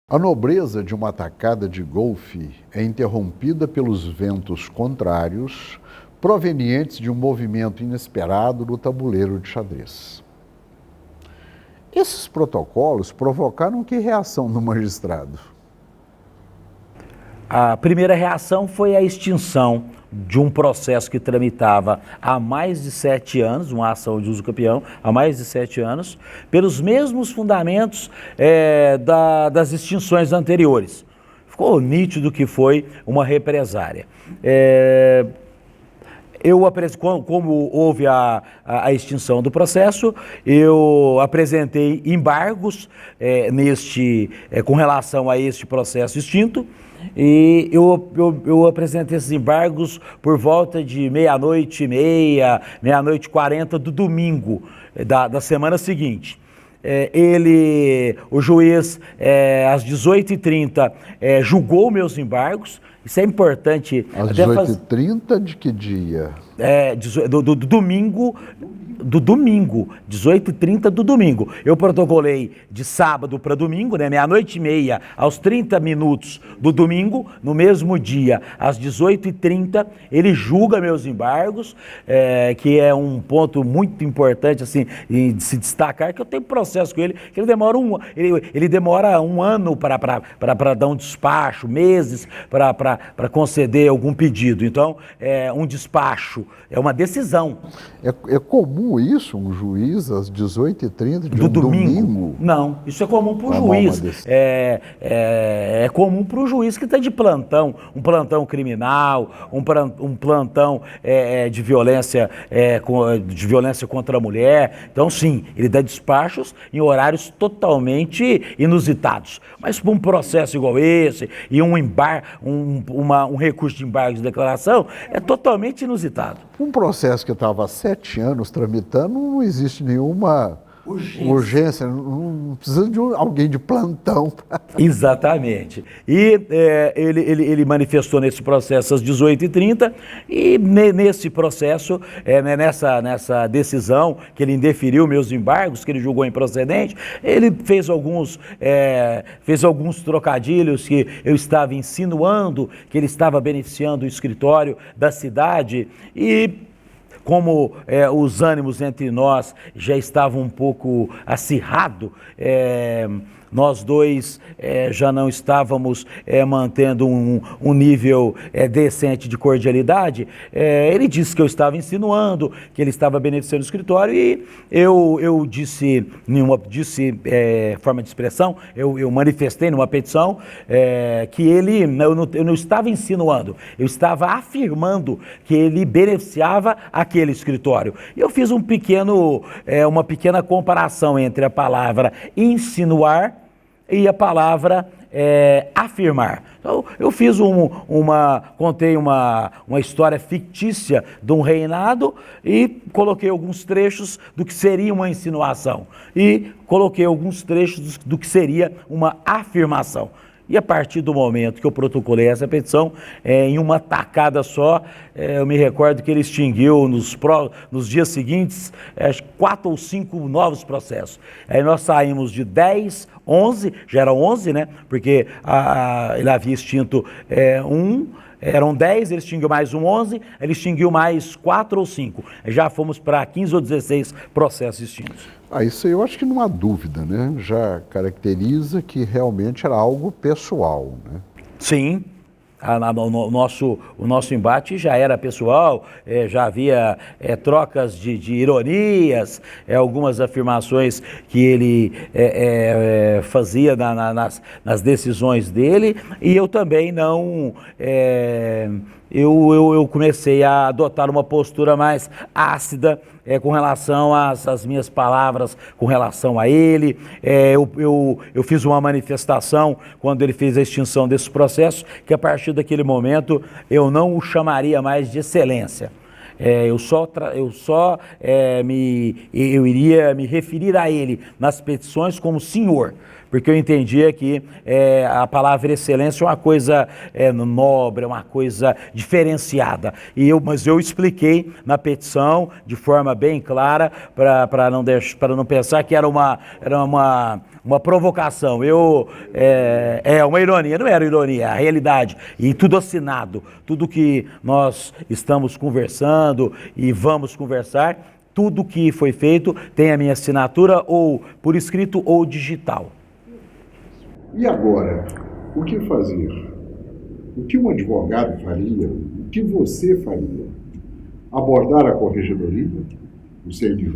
A nobreza de uma tacada de golfe é interrompida pelos ventos contrários, provenientes de um movimento inesperado no tabuleiro de xadrez. Esses protocolos provocaram que reação no magistrado? A primeira reação foi a extinção de um processo que tramitava há mais de 7 anos, uma ação de uso campeão, há mais de 7 anos, pelos mesmos fundamentos das extinções anteriores. Ficou nítido que foi uma represária. Como houve a extinção do processo, eu apresentei embargos com relação a este processo extinto, e eu apresentei esses embargos por volta de 00:30, 00:40 do domingo da semana seguinte. O juiz, às 18:30, julgou meus embargos. Isso é importante. Às 18:30 de que dia? Do domingo, 18:30 do domingo. Eu protocolei de sábado para domingo, né, 00:30 aos 30 minutos do domingo. No mesmo dia, às 18:30, ele julga meus embargos, que é um ponto muito importante assim, de se destacar, que eu tenho processo com ele, que ele demora um ano para dar um despacho, meses para conceder algum pedido. Então, um despacho é uma decisão. É comum isso, um juiz às 18:30 de um domingo? Não, isso é comum para o juiz. É comum para o juiz que está de plantão, um plantão criminal, um plantão de violência contra a mulher. Então, sim, ele dá despachos em horários totalmente inusitados. Mas para um processo igual esse e um recurso de embargo de declaração, é totalmente inusitado. Um processo que estava há 7 anos tramitando, não existe nenhuma urgência, não precisa de alguém de plantão. Exatamente. E ele manifestou nesse processo às 18:30 e nesse processo, nessa decisão que ele indeferiu meus embargos, que ele julgou improcedente, ele fez alguns trocadilhos que eu estava insinuando que ele estava beneficiando o escritório da cidade e como os ânimos entre nós já estavam um pouco acirrados, nós dois já não estávamos mantendo um nível decente de cordialidade. Ele disse que eu estava insinuando que ele estava beneficiando o escritório e eu disse, forma de expressão, eu manifestei numa petição que eu não estava insinuando, eu estava afirmando que ele beneficiava aquele escritório. E eu fiz uma pequena comparação entre a palavra insinuar e a palavra afirmar. Então, eu fiz contei uma história fictícia de um reinado e coloquei alguns trechos do que seria uma insinuação e coloquei alguns trechos do que seria uma afirmação. E a partir do momento que eu protocolei essa petição, em uma tacada só, eu me recordo que ele extinguiu nos dias seguintes 4 ou 5 novos processos. Aí nós saímos de 10, 11, já eram 11, né? Porque ele havia extinto eram 10, ele extinguiu mais 11, ele extinguiu mais 4 ou 5. Já fomos para 15 ou 16 processos extintos. Isso aí eu acho que não há dúvida, né? Já caracteriza que realmente era algo pessoal, né? Sim. O nosso embate já era pessoal, já havia trocas de ironias, algumas afirmações que ele fazia nas decisões dele, e eu também não... Eu comecei a adotar uma postura mais ácida com relação às minhas palavras, com relação a ele. Eu fiz uma manifestação quando ele fez a extinção desse processo, que a partir daquele momento eu não o chamaria mais de excelência. Eu iria me referir a ele nas petições como senhor, porque eu entendia que a palavra excelência é uma coisa nobre, é uma coisa diferenciada. Mas eu expliquei na petição de forma bem clara para não pensar que era uma provocação. Uma ironia, não era ironia, é a realidade. E tudo assinado, tudo que nós estamos conversando e vamos conversar, tudo que foi feito tem a minha assinatura ou por escrito ou digital. E agora, o que fazer? O que um advogado faria? O que você faria? Abordar a corregedoria? O CNJ?